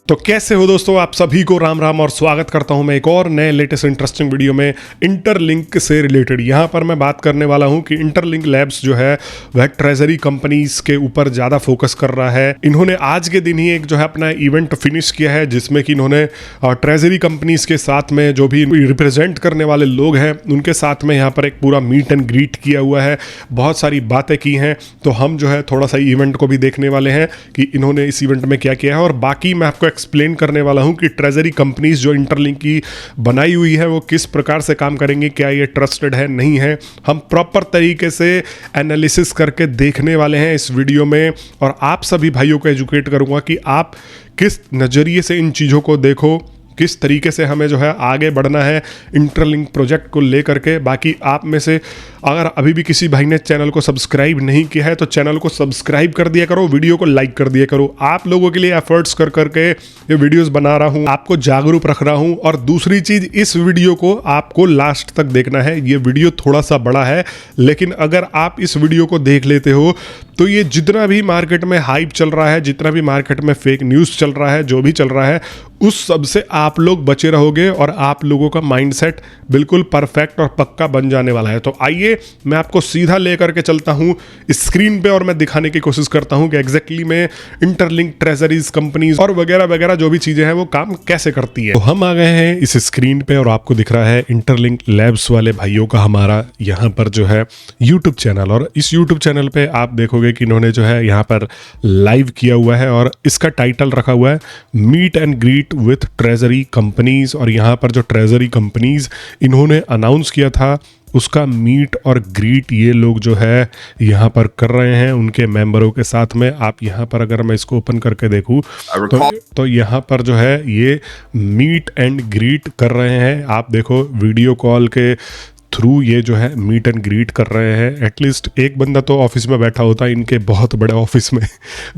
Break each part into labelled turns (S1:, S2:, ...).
S1: तो कैसे हो दोस्तों, आप सभी को राम राम और स्वागत करता हूं मैं एक और नए लेटेस्ट इंटरेस्टिंग वीडियो में इंटरलिंक से रिलेटेड। यहां पर मैं बात करने वाला हूं कि इंटरलिंक लैब्स जो है वह ट्रेजरी कंपनीज के ऊपर ज़्यादा फोकस कर रहा है। इन्होंने आज के दिन ही एक जो है अपना इवेंट फिनिश किया है, जिसमें कि इन्होंने ट्रेजरी कंपनीज के साथ में जो भी रिप्रेजेंट करने वाले लोग हैं उनके साथ में यहाँ पर एक पूरा मीट एंड ग्रीट किया हुआ है, बहुत सारी बातें की हैं। तो हम जो है थोड़ा सा इवेंट को भी देखने वाले हैं कि इन्होंने इस इवेंट में क्या किया है, और बाकी मैं आपको एक्सप्लेन करने वाला हूं कि ट्रेजरी कंपनीज जो इंटरलिंक की बनाई हुई है वो किस प्रकार से काम करेंगी, क्या ये ट्रस्टेड है नहीं है। हम प्रॉपर तरीके से एनालिसिस करके देखने वाले हैं इस वीडियो में, और आप सभी भाइयों को एजुकेट करूंगा कि आप किस नज़रिए से इन चीज़ों को देखो, किस तरीके से हमें जो है आगे बढ़ना है इंटरलिंक प्रोजेक्ट को लेकर के। बाकी आप में से अगर अभी भी किसी भाई ने चैनल को सब्सक्राइब नहीं किया है तो चैनल को सब्सक्राइब कर दिया करो, वीडियो को लाइक कर दिया करो। आप लोगों के लिए एफर्ट्स कर करके ये वीडियोस बना रहा हूँ, आपको जागरूक रख रहा हूँ। और दूसरी चीज़, इस वीडियो को आपको लास्ट तक देखना है। ये वीडियो थोड़ा सा बड़ा है, लेकिन अगर आप इस वीडियो को देख लेते हो तो ये जितना भी मार्केट में हाइप चल रहा है, जितना भी मार्केट में फेक न्यूज़ चल रहा है, जो भी चल रहा है, उस सब से आप लोग बचे रहोगे और आप लोगों का माइंडसेट बिल्कुल परफेक्ट और पक्का बन जाने वाला है। तो आइए मैं आपको सीधा लेकर के चलता हूं स्क्रीन पे और मैं दिखाने की कोशिश करता हूं कि एग्जैक्टली में इंटरलिंक ट्रेजरीज कंपनीज और वगैरह वगैरह जो भी चीजें हैं वो काम कैसे करती है। तो हम आ गए हैं इस स्क्रीन पे और आपको दिख रहा है इंटरलिंक लैब्स वाले भाइयों का हमारा यहाँ पर जो है यूट्यूब चैनल। और इस यूट्यूब चैनल पे आप देखोगे कि इन्होंने जो है यहाँ पर लाइव किया हुआ है और इसका टाइटल रखा हुआ है meet and greet with treasury companies. और यहाँ पर जो ट्रेजरी कंपनीज इन्होंने अनाउंस किया था उसका मीट और ग्रीट ये लोग जो है यहाँ पर कर रहे हैं उनके मेंबरों के साथ में। आप यहाँ पर अगर मैं इसको ओपन करके देखूँ तो यहाँ पर जो है ये मीट एंड ग्रीट कर रहे हैं। आप देखो वीडियो कॉल के थ्रू ये जो है मीट एंड ग्रीट कर रहे हैं। एटलीस्ट एक बंदा तो ऑफिस में बैठा होता है, इनके बहुत बड़े ऑफिस में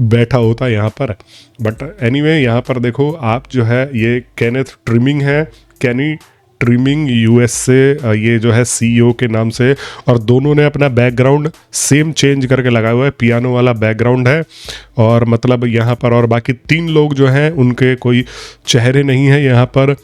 S1: बैठा होता है यहाँ पर। बट एनीवे यहाँ पर देखो आप जो है ये केनेथ ट्रिमिंग है, कैनी ट्रिमिंग यूएस से ये जो है सीईओ के नाम से, और दोनों ने अपना बैकग्राउंड सेम चेंज करके लगाया हुआ है, पियानो वाला बैकग्राउंड है। और मतलब यहाँ पर और बाकी 3 लोग जो हैं उनके कोई चेहरे नहीं है यहाँ पर।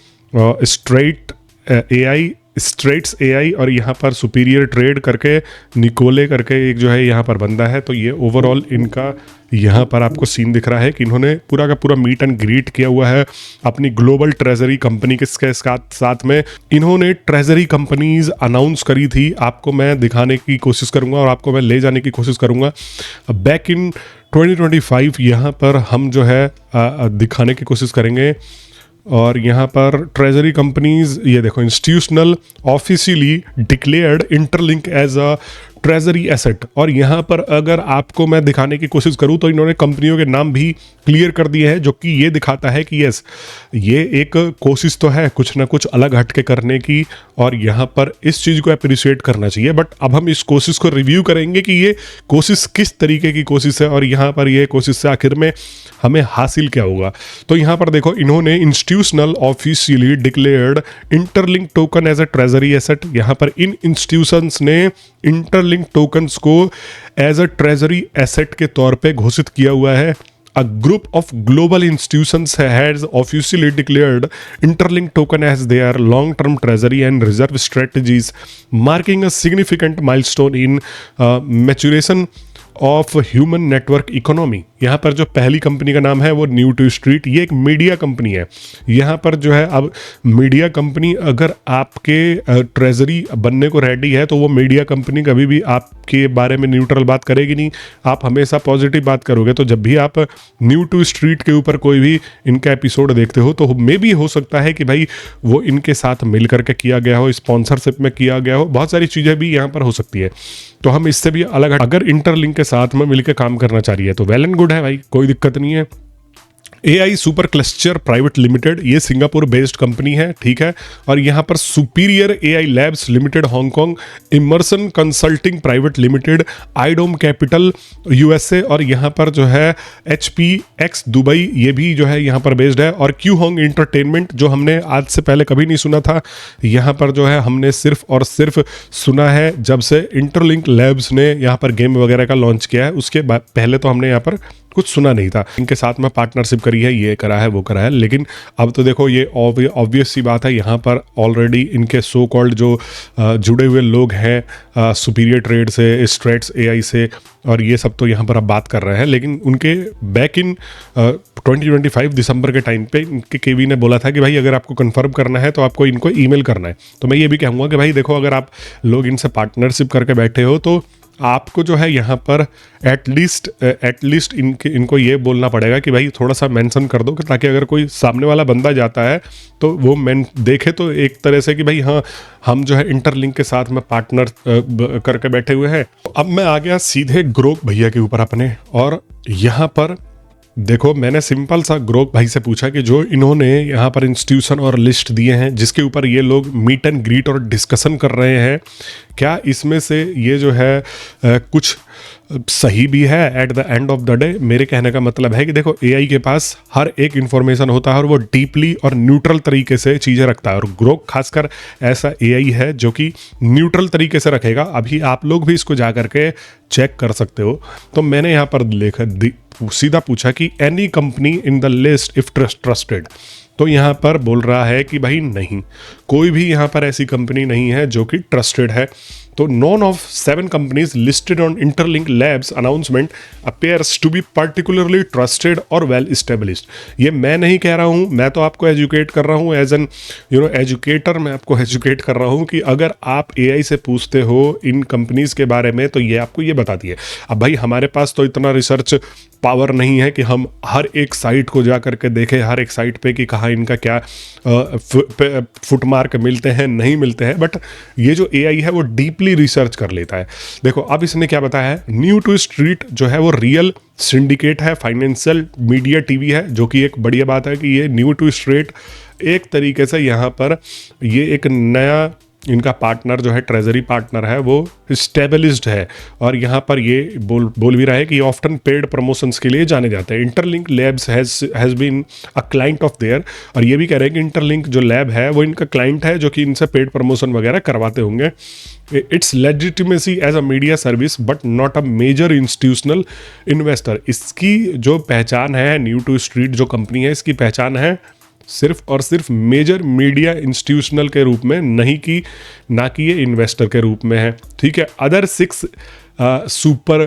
S1: स्ट्रेट्स एआई और यहाँ पर सुपीरियर ट्रेड करके निकोले करके एक जो है यहाँ पर बंदा है। तो ये ओवरऑल इनका यहाँ पर आपको सीन दिख रहा है कि इन्होंने पूरा का पूरा मीट एंड ग्रीट किया हुआ है अपनी ग्लोबल ट्रेजरी कंपनी के साथ में। इन्होंने ट्रेजरी कंपनीज अनाउंस करी थी, आपको मैं दिखाने की कोशिश करूँगा और आपको मैं ले जाने की कोशिश करूँगा बैक इन 2025। यहाँ पर हम जो है दिखाने की कोशिश करेंगे। और यहाँ पर ट्रेजरी कंपनीज ये देखो, institutional officially declared Interlink as a treasury asset. और यहाँ पर अगर आपको मैं दिखाने की कोशिश करूँ तो इन्होंने कंपनियों के नाम भी क्लियर कर दिए हैं, जो कि ये दिखाता है कि यस ये एक कोशिश तो है कुछ ना कुछ अलग हट के करने की, और यहाँ पर इस चीज़ को अप्रिशिएट करना चाहिए। बट अब हम इस कोशिश को रिव्यू करेंगे कि ये कोशिश किस तरीके की कोशिश है और यहाँ पर ये कोशिश से आखिर में हमें हासिल क्या होगा। तो यहाँ पर देखो इन्होंने institutional officially declared Interlink token as a treasury asset. यहाँ पर इन इंस्टीट्यूशंस ने इंटरलिंक टोकन्स को एज अ ट्रेजरी एसेट के तौर पे घोषित किया हुआ है। A group of global institutions has officially declared Interlink token as their long-term treasury and reserve strategies, marking a significant milestone in maturation of human network economy. यहाँ पर जो पहली कंपनी का नाम है वो न्यू टू स्ट्रीट, ये एक मीडिया कंपनी है। यहाँ पर जो है अब मीडिया कंपनी अगर आपके ट्रेजरी बनने को रेडी है तो वो मीडिया कंपनी कभी भी आपके बारे में न्यूट्रल बात करेगी नहीं, आप हमेशा पॉजिटिव बात करोगे। तो जब भी आप न्यू टू स्ट्रीट के ऊपर कोई भी इनका एपिसोड देखते हो तो मे भी हो सकता है कि भाई वो इनके साथ मिल करके किया गया हो, स्पॉन्सरशिप में किया गया हो, बहुत सारी चीज़ें भी यहाँ पर हो सकती है। तो हम इससे भी अलग अगर इंटरलिंक के साथ में मिलकर काम करना चाह रही है तो वेल एंड गुड है भाई, कोई दिक्कत नहीं है। AI super cluster private limited, ये सिंगापुर बेस्ड कंपनी है, ठीक है। और यहाँ पर superior AI labs limited Hong Kong, Emerson consulting private limited, Idom capital USA, और यहाँ पर जो है HPX दुबई, ये भी जो है यहाँ पर बेस्ड है। और क्यू होंग इंटरटेनमेंट, जो हमने आज से पहले कभी नहीं सुना था, यहाँ पर जो है हमने सिर्फ और सिर्फ सुना है जब से इंटरलिंक लैब्स ने यहाँ पर गेम वगैरह का लॉन्च किया है। उसके बाद पहले तो हमने यहाँ पर कुछ सुना नहीं था। इनके साथ में पार्टनरशिप करी है, ये करा है, वो करा है, लेकिन अब तो देखो ये ऑब्वियस सी बात है, यहाँ पर ऑलरेडी इनके सो कॉल्ड जो जुड़े हुए लोग हैं सुपीरियर ट्रेड से, स्ट्रेट्स एआई से, और ये सब तो यहाँ पर अब बात कर रहे हैं। लेकिन उनके बैक इन 2025 दिसंबर के टाइम पे इनके केवी ने बोला था कि भाई अगर आपको कंफर्म करना है तो आपको इनको ईमेल करना है। तो मैं ये भी कहूँगा कि भाई देखो, अगर आप लोग इनसे पार्टनरशिप करके बैठे हो तो आपको जो है यहाँ पर एटलीस्ट इनको ये बोलना पड़ेगा कि भाई थोड़ा सा मेंशन कर दो, कि ताकि अगर कोई सामने वाला बंदा जाता है तो वो देखे तो एक तरह से कि भाई हाँ, हम जो है इंटरलिंक के साथ में पार्टनर करके बैठे हुए हैं। अब मैं आ गया सीधे ग्रोक भैया के ऊपर अपने, और यहाँ पर देखो मैंने सिंपल सा ग्रोक भाई से पूछा कि जो इन्होंने यहाँ पर इंस्टीट्यूशन और लिस्ट दिए हैं जिसके ऊपर ये लोग मीट एंड ग्रीट और डिस्कशन कर रहे हैं, क्या इसमें से ये जो है कुछ सही भी है at the end of the day. मेरे कहने का मतलब है कि देखो एआई के पास हर एक इन्फॉर्मेशन होता है और वो डीपली और न्यूट्रल तरीके से चीज़ें रखता है, और ग्रोक खासकर ऐसा एआई है जो कि न्यूट्रल तरीके से रखेगा। अभी आप लोग भी इसको जा करके चेक कर सकते हो। तो मैंने यहाँ पर सीधा पूछा कि any company in the list if trusted, तो यहाँ पर बोल रहा है कि भाई नहीं, कोई भी यहाँ पर ऐसी कंपनी नहीं है जो कि ट्रस्टेड है। तो none of 7 companies listed on Interlink labs announcement appears to be particularly trusted और वेल एस्टेब्लिश्ड। ये मैं नहीं कह रहा हूँ, मैं तो आपको एजुकेट कर रहा हूँ एज एन एजुकेटर, मैं आपको एजुकेट कर रहा हूँ कि अगर आप एआई से पूछते हो इन कंपनीज के बारे में तो ये आपको ये बताती है। अब भाई हमारे पास तो इतना रिसर्च पावर नहीं है कि हम हर एक साइट को जा करके देखें, हर एक साइट पे कि कहाँ इनका क्या फुटमार्क मिलते हैं, नहीं मिलते हैं, बट ये जो एआई है वो डीपली रिसर्च कर लेता है। देखो अब इसने क्या बताया है, न्यू टू स्ट्रीट जो है वो रियल सिंडिकेट है, फाइनेंशियल मीडिया टीवी है, जो कि एक बढ़िया बात है कि ये न्यू टू स्ट्रीट एक तरीके से यहाँ पर ये एक नया इनका पार्टनर जो है, ट्रेजरी पार्टनर है, वो स्टेबलिश्ड है। और यहाँ पर ये बोल भी रहा है कि ऑफ्टन पेड प्रमोशंस के लिए जाने जाते हैं। Interlink labs has been a client of there, और ये भी कह रहे हैं कि इंटरलिंक जो लैब है वो इनका क्लाइंट है जो कि इनसे पेड प्रमोशन वगैरह करवाते होंगे। Its legitimacy as a media service but not a major institutional investor. इसकी जो पहचान है, न्यू टू स्ट्रीट जो कंपनी है, इसकी पहचान है सिर्फ और सिर्फ मेजर मीडिया इंस्टीट्यूशनल के रूप में, नहीं कि ना कि ये इन्वेस्टर के रूप में है। ठीक है। Other 6 super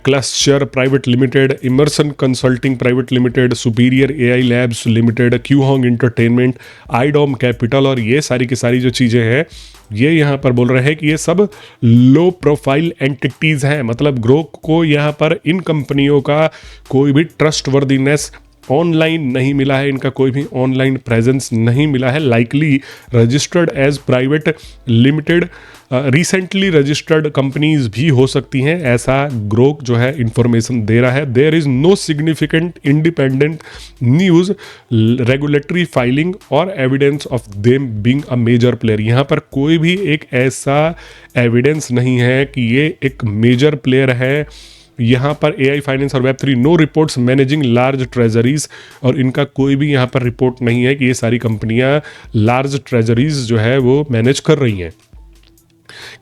S1: cluster private limited, Emerson consulting private limited, superior AI labs limited, Qihong entertainment, Idom capital, और ये सारी की सारी जो चीज़ें हैं ये यहाँ पर बोल रहे हैं कि ये सब लो प्रोफाइल एंटिटीज़ हैं। मतलब ग्रोक को यहाँ पर इन कंपनियों का कोई भी ट्रस्टवर्दीनेस ऑनलाइन नहीं मिला है, इनका कोई भी ऑनलाइन प्रेजेंस नहीं मिला है। Likely registered as private limited, recently registered companies भी हो सकती हैं, ऐसा ग्रोक जो है इंफॉर्मेशन दे रहा है। There is no significant independent news, regulatory filing और evidence of them being a major player. यहाँ पर कोई भी एक ऐसा एविडेंस नहीं है कि ये एक मेजर प्लेयर है। यहाँ पर एआई फाइनेंस और web 3 no reports managing large treasuries, और इनका कोई भी यहाँ पर रिपोर्ट नहीं है कि ये सारी कंपनियाँ लार्ज ट्रेजरीज जो है वो मैनेज कर रही हैं।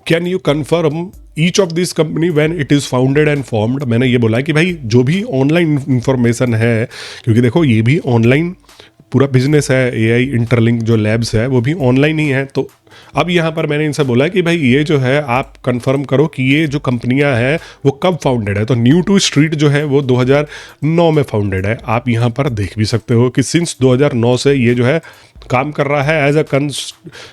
S1: Can you confirm each of this company when it is founded and formed. मैंने ये बोला कि भाई जो भी ऑनलाइन इंफॉर्मेशन है, क्योंकि देखो ये भी ऑनलाइन पूरा बिजनेस है, एआई इंटरलिंक जो लैब्स है वो भी ऑनलाइन ही है। तो अब यहाँ पर मैंने इनसे बोला कि भाई ये जो है आप कंफर्म करो कि ये जो कंपनियां हैं वो कब फाउंडेड है। तो न्यू टू स्ट्रीट जो है वो 2009 में फाउंडेड है। आप यहाँ पर देख भी सकते हो कि सिंस 2009 से ये जो है काम कर रहा है as a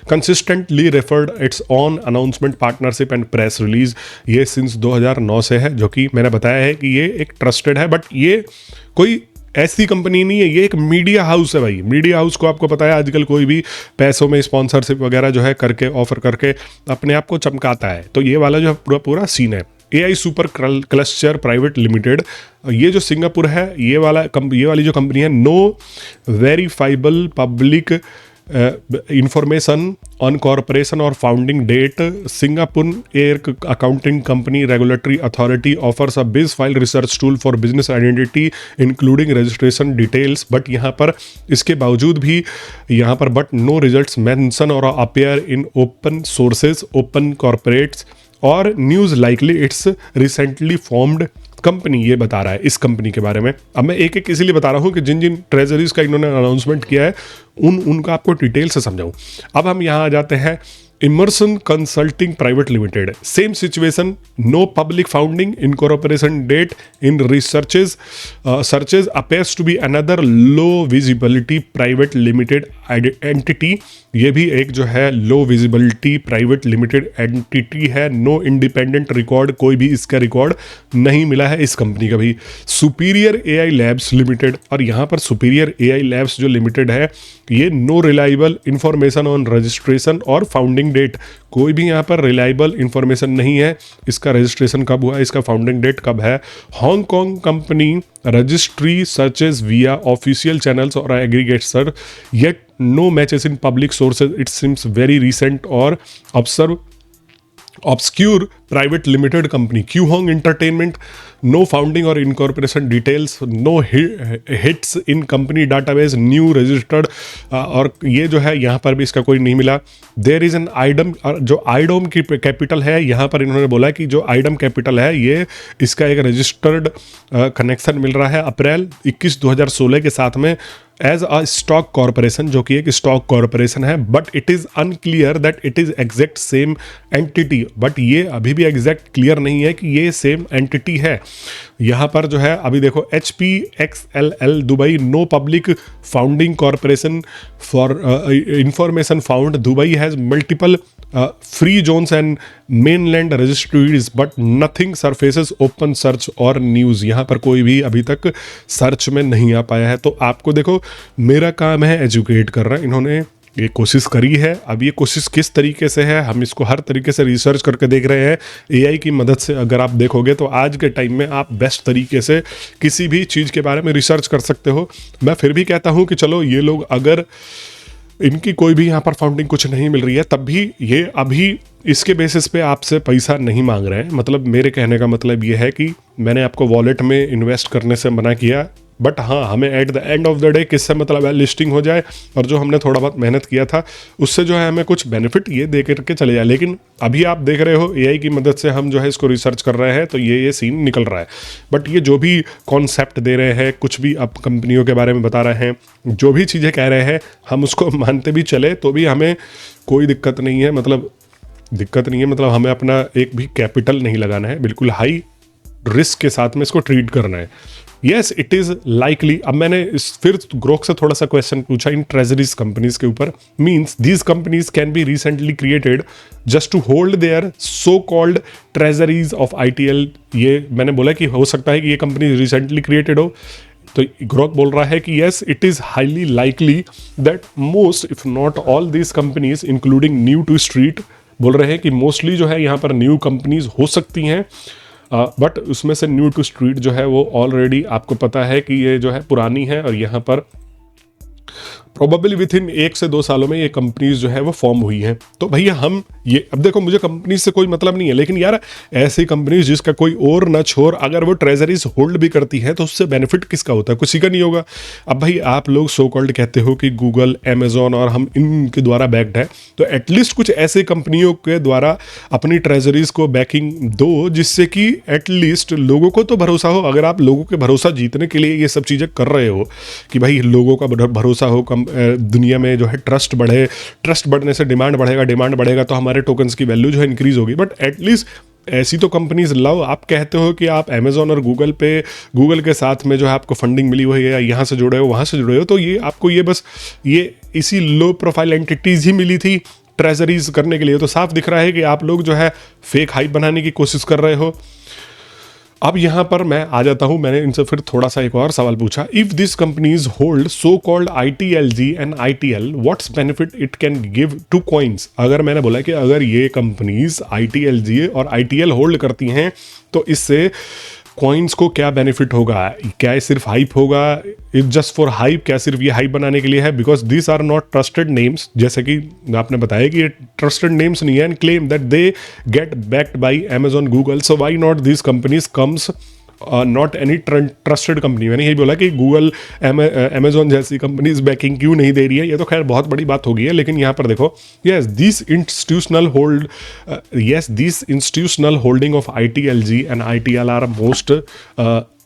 S1: consistently referred its on announcement partnership and press release. ये सिंस 2009 से है, जो कि मैंने बताया है कि ये एक ट्रस्टेड है, बट ये कोई ऐसी कंपनी नहीं है, ये एक मीडिया हाउस है भाई। मीडिया हाउस को आपको पता है आजकल कोई भी पैसों में स्पॉन्सरशिप वगैरह जो है करके ऑफर करके अपने आप को चमकाता है। तो ये वाला जो पूरा सीन है। AI super cluster private limited, ये जो सिंगापुर है, ये वाली जो कंपनी है, no verifiable public information on corporation or founding date. Singapore Air Accounting Company Regulatory Authority offers a biz file research tool for business identity including registration details. But यहाँ पर इसके बावजूद भी यहाँ पर but no results mention or appear in open sources, open corporates or news likely it's recently formed company ये बता रहा है इस कंपनी के बारे में। अब मैं एक एक इसीलिए बता रहा हूँ कि जिन जिन ट्रेजरीज का इन्होंने अनाउंसमेंट किया है उनका आपको डिटेल से समझाऊँ। अब हम यहाँ आ जाते हैं Emerson consulting private limited, same situation, no public founding, incorporation date in researches searches appears to be another low visibility private limited entity. ये भी एक जो है low visibility private limited entity है। नो इंडिपेंडेंट रिकॉर्ड, कोई भी इसका record नहीं मिला है इस कंपनी का भी। सुपीरियर एआई लैब्स लिमिटेड, और यहाँ पर सुपीरियर एआई लैब्स जो लिमिटेड है ये no reliable information on registration और फाउंडिंग डेट, कोई भी यहाँ पर रिलायबल इंफॉर्मेशन नहीं है इसका रजिस्ट्रेशन कब हुआ, इसका फाउंडिंग डेट कब है। Hong Kong company registry searches via official channels और aggregator, yet no matches in public sources, it seems very recent और obscure private limited company. Qhong Entertainment, no founding or incorporation details, no hits in company database, new registered, और ये जो है यहाँ पर भी इसका कोई नहीं मिला। There is an आइडम, जो आइडोम की कैपिटल है यहाँ पर इन्होंने बोला कि जो आइडम कैपिटल है ये इसका एक रजिस्टर्ड कनेक्शन मिल रहा है अप्रैल 21/2016 के साथ में एज अ स्टॉक कॉरपोरेशन, जो कि एक स्टॉक कॉरपोरेशन है, but it is unclear that it is exact same entity. But ये अभी भी एग्जैक्ट क्लियर नहीं है कि ये सेम एंटिटी है। यहाँ पर जो है अभी देखो HPXLL Dubai, no public founding corporation for information found, Dubai has multiple free zones and mainland registries but nothing surfaces open search और न्यूज़, यहाँ पर कोई भी अभी तक सर्च में नहीं आ पाया है। तो आपको देखो मेरा काम है एजुकेट कर रहा है, इन्होंने ये कोशिश करी है। अब ये कोशिश किस तरीके से है हम इसको हर तरीके से रिसर्च करके देख रहे हैं एआई की मदद से। अगर आप देखोगे तो आज के टाइम में आप बेस्ट तरीके से किसी भी चीज़ के बारे में रिसर्च कर सकते हो। मैं फिर भी कहता हूँ कि चलो ये लोग अगर इनकी कोई भी यहाँ पर फाउंडिंग कुछ नहीं मिल रही है तब भी ये अभी इसके बेसिस पे आपसे पैसा नहीं मांग रहे हैं। मतलब मेरे कहने का मतलब ये है कि मैंने आपको वॉलेट में इन्वेस्ट करने से मना किया, बट हाँ हमें at the end of the day किससे मतलब है लिस्टिंग हो जाए और जो हमने थोड़ा बहुत मेहनत किया था उससे जो है हमें कुछ बेनिफिट ये दे करके चले जाए। लेकिन अभी आप देख रहे हो एआई की मदद से हम जो है इसको रिसर्च कर रहे हैं तो ये सीन निकल रहा है। बट ये जो भी कॉन्सेप्ट दे रहे हैं, कुछ भी अब कंपनियों के बारे में बता रहे हैं, जो भी चीज़ें कह रहे हैं हम उसको मानते भी चले तो भी हमें कोई दिक्कत नहीं है। मतलब हमें अपना एक भी कैपिटल नहीं लगाना है, बिल्कुल हाई रिस्क के साथ में इसको ट्रीट करना है। Yes it is likely. अब मैंने फिर ग्रोक से थोड़ा सा क्वेश्चन पूछा इन ट्रेजरीज कंपनीज के ऊपर, means these companies can be recently created just to hold their so called treasuries of ITL। ये मैंने बोला कि हो सकता है कि ये कंपनी रिसेंटली क्रिएटेड हो, तो ग्रोक बोल रहा है कि yes it is highly likely that most if not all these companies including new to street, बोल रहे हैं कि मोस्टली जो है यहाँ पर न्यू कंपनीज हो सकती हैं, बट उसमें से न्यू टू स्ट्रीट जो है वो ऑलरेडी आपको पता है कि ये जो है पुरानी है और यहाँ पर प्रोबेबली विद इन 1 से 2 सालों में ये कंपनीज जो है वो फॉर्म हुई हैं। तो भैया हम ये अब देखो मुझे कंपनीज से कोई मतलब नहीं है, लेकिन यार ऐसी कंपनीज जिसका कोई और न छोर अगर वो ट्रेजरीज होल्ड भी करती है तो उससे बेनिफिट किसका होता है? किसी का नहीं होगा। अब भाई आप लोग सो कॉल्ड कहते हो कि गूगल, अमेजोन और हम इनके द्वारा बैक्ड है, तो एटलीस्ट कुछ ऐसे कंपनियों के द्वारा अपनी ट्रेजरीज को बैकिंग दो जिससे कि एटलीस्ट लोगों को तो भरोसा हो। अगर आप लोगों के भरोसा जीतने के लिए ये सब चीज़ें कर रहे हो कि भाई लोगों का भरोसा हो, दुनिया में जो है ट्रस्ट बढ़े, ट्रस्ट बढ़ने से डिमांड बढ़ेगा, डिमांड बढ़ेगा तो हमारे टोकन्स की वैल्यू जो है इंक्रीज होगी। बट एटलीस्ट ऐसी तो कंपनीज लाओ। आप कहते हो कि आप अमेजोन और गूगल पे, गूगल के साथ में जो है आपको फंडिंग मिली हुई है या यहाँ से जुड़े हो वहाँ से जुड़े हो, तो ये आपको ये बस ये इसी लो प्रोफाइल एंटिटीज ही मिली थी ट्रेजरीज करने के लिए। तो साफ दिख रहा है कि आप लोग जो है फेक हाइप बनाने की कोशिश कर रहे हो। अब यहाँ पर मैं आ जाता हूँ, मैंने इनसे फिर थोड़ा सा एक और सवाल पूछा, if this companies hold so called ITLG and ITL what's benefit it can give two coins. अगर मैंने बोला कि अगर ये कंपनीज ITLG और ITL होल्ड करती हैं तो इससे कॉइन्स को क्या बेनिफिट होगा? क्या ये सिर्फ हाइप होगा, इफ जस्ट फॉर हाइप? क्या सिर्फ ये हाइप बनाने के लिए है? Because this are not trusted names, जैसे कि आपने बताया कि ये ट्रस्टेड नेम्स नहीं है, and claim that they get backed by Amazon, Google, so why not this companies comes not any trusted company. मैंने यही बोला कि गूगल अमेजोन जैसी कंपनीज बैकिंग क्यों नहीं दे रही है, ये तो खैर बहुत बड़ी बात हो गई है। लेकिन यहाँ पर देखो, yes this institutional holding of ITLG and ITL are most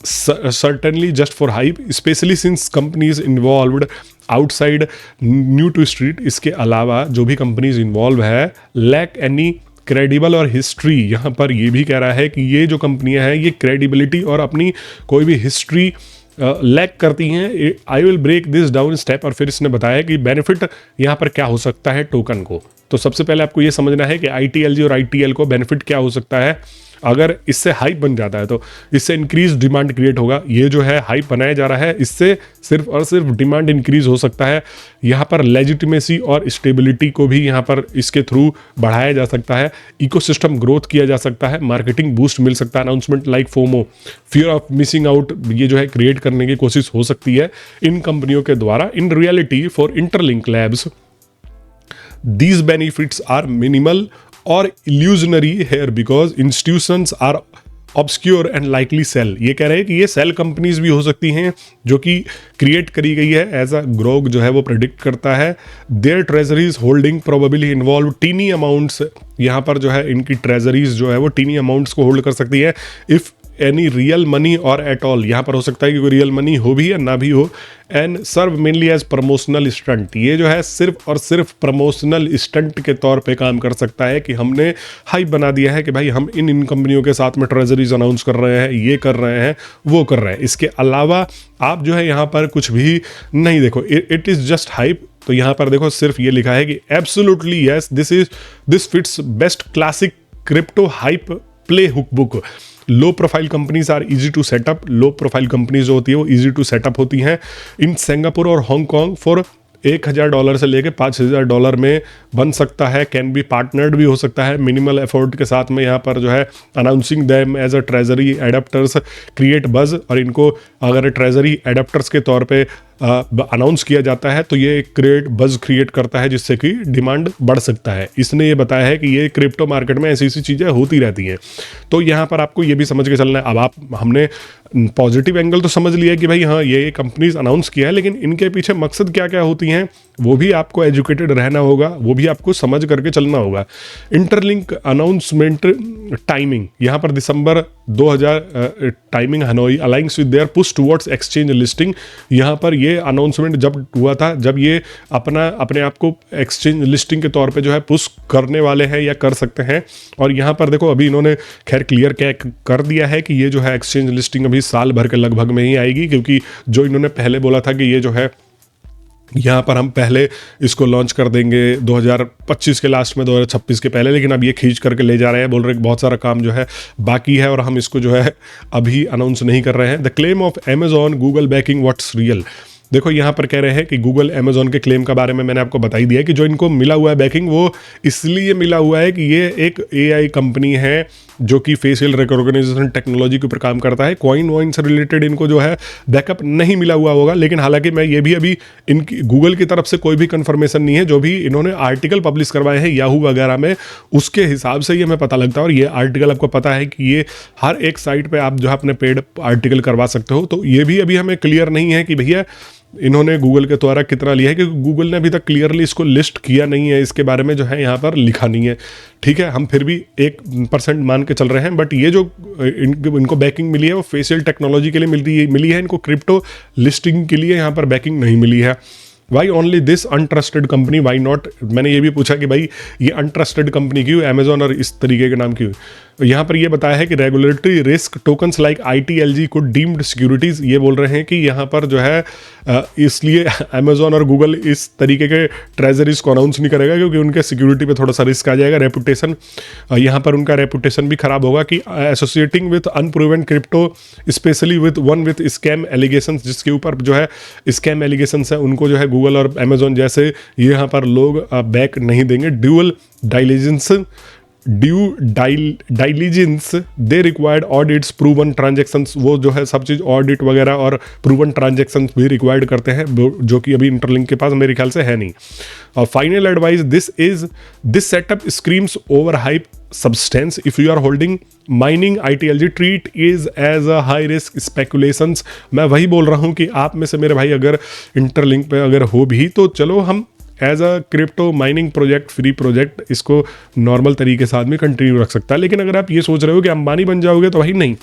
S1: certainly just for hype, especially since companies involved outside new to street। इसके अलावा जो भी कंपनीज इन्वॉल्व है lack any क्रेडिबल और हिस्ट्री। यहाँ पर ये भी कह रहा है कि ये जो कंपनियां हैं ये क्रेडिबिलिटी और अपनी कोई भी हिस्ट्री लैक करती हैं। I will break this down step. और फिर इसने बताया कि बेनिफिट यहाँ पर क्या हो सकता है टोकन को। तो सबसे पहले आपको ये समझना है कि ITLG और ITL को बेनिफिट क्या हो सकता है। अगर इससे हाइप बन जाता है तो इससे इंक्रीज डिमांड क्रिएट होगा। ये जो है हाइप बनाया जा रहा है, इससे सिर्फ और सिर्फ डिमांड इंक्रीज हो सकता है। यहाँ पर लेजिटिमेसी और स्टेबिलिटी को भी यहाँ पर इसके थ्रू बढ़ाया जा सकता है। इकोसिस्टम ग्रोथ किया जा सकता है, मार्केटिंग बूस्ट मिल सकता है। Announcement like FOMO, fear of missing out, ये जो है क्रिएट करने की कोशिश हो सकती है इन कंपनियों के द्वारा। In reality for interlink labs these benefits are minimal or illusionary here because institutions are obscure and likely sell। ये कह रहे हैं कि ये सेल कंपनीज भी हो सकती हैं जो कि क्रिएट करी गई है। एज अ ग्रोग जो है वो प्रेडिक्ट करता है। Their treasuries holding probably involve tiny amounts. यहाँ पर जो है इनकी ट्रेजरीज जो है वो टीनी अमाउंट्स को होल्ड कर सकती है। इफ़ एनी रियल मनी और एट ऑल, यहाँ पर हो सकता है कि कोई रियल मनी हो भी या ना भी हो। And serve mainly as promotional stunt. ये जो है सिर्फ और सिर्फ प्रमोशनल स्टंट के तौर पे काम कर सकता है कि हमने हाइप बना दिया है कि भाई हम इन कंपनियों के साथ में ट्रेजरीज अनाउंस कर रहे हैं, ये कर रहे हैं, वो कर रहे हैं। इसके अलावा आप जो है यहाँ पर कुछ भी नहीं देखो, इट इज़ जस्ट हाइप। तो यहाँ पर देखो सिर्फ ये लिखा है कि absolutely yes this fits best classic crypto hype play hook book. Low profile companies are easy to set up. Low profile companies जो होती है वो इजी टू सेटअप होती हैं इन सिंगापुर और हांगकांग फॉर $1,000 से लेके $5,000 में बन सकता है। कैन बी पार्टनर्ड भी हो सकता है मिनिमल एफर्ट के साथ में। यहाँ पर जो है announcing them as a treasury adopters create buzz. और इनको अगर ट्रेजरी एडाप्टर्स के तौर पे अनाउंस किया जाता है तो ये क्रिएट बज क्रिएट करता है जिससे कि डिमांड बढ़ सकता है। इसने ये बताया है कि ये क्रिप्टो मार्केट में ऐसी ऐसी चीज़ें होती रहती हैं। तो यहाँ पर आपको ये भी समझ के चलना है। अब हमने पॉजिटिव एंगल तो समझ लिया कि भाई हाँ ये कंपनीज अनाउंस किया है, लेकिन इनके पीछे मकसद क्या क्या होती हैं वो भी आपको एजुकेटेड रहना होगा, वो भी आपको समझ करके चलना होगा। इंटरलिंक अनाउंसमेंट टाइमिंग, यहाँ पर दिसंबर 2000 timing Hanoi aligns with their push towards exchange listing. यहाँ पर ये अनाउंसमेंट जब हुआ था जब ये अपने आप को एक्सचेंज लिस्टिंग के तौर पे जो है पुश करने वाले हैं या कर सकते हैं। और यहाँ पर देखो अभी इन्होंने खैर क्लियर क्या कर दिया है कि ये जो है एक्सचेंज लिस्टिंग अभी साल भर के लगभग में ही आएगी, क्योंकि जो इन्होंने पहले बोला था कि ये जो है यहाँ पर हम पहले इसको लॉन्च कर देंगे 2025 के लास्ट में, 2026 के पहले, लेकिन अब ये खींच करके ले जा रहे हैं। बोल रहे हैं बहुत सारा काम जो है बाकी है और हम इसको जो है अभी अनाउंस नहीं कर रहे हैं। The claim of Amazon Google banking what's real. देखो यहाँ पर कह रहे हैं कि गूगल अमेजॉन के क्लेम के बारे में मैंने आपको बता ही दिया है कि जो इनको मिला हुआ है बैकिंग वो इसलिए मिला हुआ है कि ये एक AI कंपनी है जो कि फेशियल रिकॉग्निशन टेक्नोलॉजी के ऊपर काम करता है। कॉइन वॉइन से रिलेटेड इनको जो है बैकअप नहीं मिला हुआ होगा, लेकिन हालांकि मैं ये भी अभी इनकी गूगल की तरफ से कोई भी कंफर्मेशन नहीं है। जो भी इन्होंने आर्टिकल पब्लिश करवाए हैं याहू वगैरह में उसके हिसाब से ये हमें पता लगता है। और ये आर्टिकल आपको पता है कि ये हर एक साइट पर आप जो है अपने पेड आर्टिकल करवा सकते हो। तो ये भी अभी हमें क्लियर नहीं है कि भैया इन्होंने गूगल के द्वारा कितना लिया है, क्योंकि गूगल ने अभी तक क्लियरली इसको लिस्ट किया नहीं है, इसके बारे में जो है यहाँ पर लिखा नहीं है। ठीक है, हम फिर भी 1% मान के चल रहे हैं, बट ये जो इनको बैकिंग मिली है वो फेशियल टेक्नोलॉजी के लिए मिली है, इनको क्रिप्टो लिस्टिंग के लिए यहाँ पर बैकिंग नहीं मिली है। Why only this untrusted company, why not. मैंने ये भी पूछा कि भाई ये अनट्रस्टेड कंपनी क्यों, अमेजॉन और इस तरीके के नाम क्यों। यहाँ पर ये बताया है कि regulatory risk tokens like ITLG को डीम्ड सिक्योरिटीज़। ये बोल रहे हैं कि यहाँ पर जो है इसलिए अमेजॉन और गूगल इस तरीके के ट्रेजरीज को अनाउंस नहीं करेगा क्योंकि उनके सिक्योरिटी पे थोड़ा सा रिस्क आ जाएगा। रेपुटेशन, यहाँ पर उनका रेपुटेशन भी खराब होगा कि associating with unproven crypto specially with scam allegations, जिसके ऊपर जो है स्कैम एलिगेशंस है उनको जो है गूगल और अमेजॉन जैसे यहाँ पर लोग बैक नहीं देंगे। Dual diligence due diligence they required audits proven transactions, वो जो है सब चीज़ ऑडिट वगैरह और प्रूवन ट्रांजेक्शंस भी रिक्वायर्ड करते हैं, जो कि अभी इंटरलिंक के पास मेरे ख्याल से है नहीं। और final advice, this setup screams over hype substance if you are holding mining ITLG treat is as a high risk speculations। मैं वही बोल रहा हूँ कि आप में से मेरे भाई अगर इंटरलिंक पे अगर हो भी तो चलो हम as a crypto mining project, free project, इसको नॉर्मल तरीके से आदमी कंटिन्यू रख सकता है। लेकिन अगर आप ये सोच रहे हो कि अंबानी बन जाओगे तो भाई नहीं,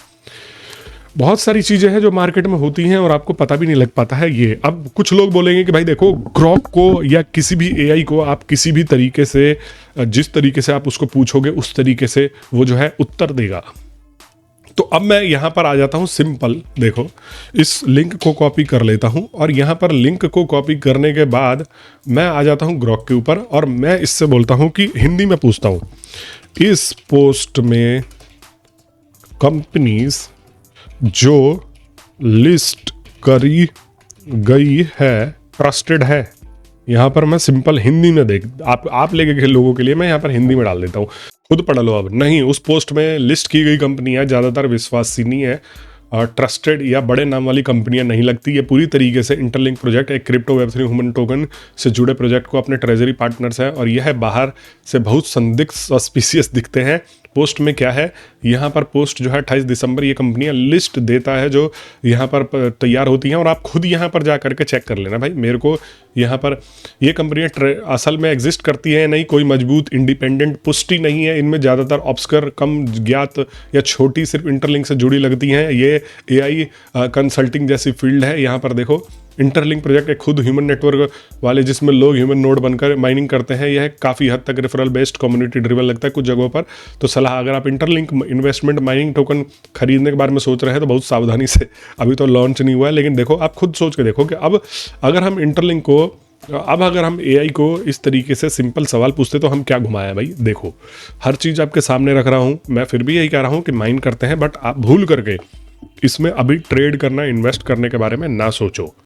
S1: बहुत सारी चीज़ें हैं जो मार्केट में होती हैं और आपको पता भी नहीं लग पाता है ये। अब कुछ लोग बोलेंगे कि भाई देखो, ग्रॉक को या किसी भी AI को आप किसी भी तरीके से, जिस तरीके से आप उसको पूछोगे उस तरीके से वो जो है उत्तर देगा। तो अब मैं यहाँ पर आ जाता हूँ, सिंपल देखो, इस लिंक को कॉपी कर लेता हूँ और यहाँ पर लिंक को कॉपी करने के बाद मैं आ जाता हूँ ग्रॉक के ऊपर और मैं इससे बोलता हूँ कि हिंदी में पूछता हूँ, इस पोस्ट में कंपनीज जो लिस्ट करी गई है ट्रस्टेड है। यहाँ पर मैं सिंपल हिंदी में आप लेके के लोगों के लिए मैं यहाँ पर हिंदी में डाल देता हूँ, खुद पढ़ लो। अब नहीं, उस पोस्ट में लिस्ट की गई कंपनियाँ ज़्यादातर विश्वसनीय है और ट्रस्टेड या बड़े नाम वाली कंपनियां नहीं लगती। ये पूरी तरीके से इंटरलिंक प्रोजेक्ट एक क्रिप्टो वेब3 ह्यूमन टोकन से जुड़े प्रोजेक्ट को अपने ट्रेजरी पार्टनर्स है और यह बाहर से बहुत संदिग्ध सस्पिशियस दिखते हैं। पोस्ट में क्या है, यहाँ पर पोस्ट जो है 28 दिसंबर ये कंपनियां लिस्ट देता है जो यहाँ पर तैयार होती हैं और आप खुद यहाँ पर जा करके चेक कर लेना भाई। मेरे को यहाँ पर ये कंपनियां असल में एग्जिस्ट करती हैं नहीं, कोई मजबूत इंडिपेंडेंट पुष्टि नहीं है इनमें, ज़्यादातर ऑब्सकर, कम ज्ञात या छोटी सिर्फ इंटरलिंक से जुड़ी लगती हैं। ये AI कंसल्टिंग जैसी फील्ड है। यहाँ पर देखो, इंटरलिंक प्रोजेक्ट एक खुद ह्यूमन नेटवर्क वाले जिसमें लोग ह्यूमन नोड बनकर माइनिंग करते हैं। यह काफ़ी हद तक रेफरल बेस्ड कम्युनिटी ड्रिवन लगता है कुछ जगहों पर। तो सलाह, अगर आप इंटरलिंक इन्वेस्टमेंट माइनिंग टोकन खरीदने के बारे में सोच रहे हैं तो बहुत सावधानी से, अभी तो लॉन्च नहीं हुआ है, लेकिन देखो आप खुद सोच के देखो कि अब अगर हम इंटरलिंक को, अब अगर हम AI को इस तरीके से सिंपल सवाल पूछते तो हम क्या घुमाया भाई। देखो, हर चीज़ आपके सामने रख रहा हूँ, मैं फिर भी यही कह रहा हूँ कि माइन करते हैं, बट आप भूल करके इसमें अभी ट्रेड करना, इन्वेस्ट करने के बारे में ना सोचो।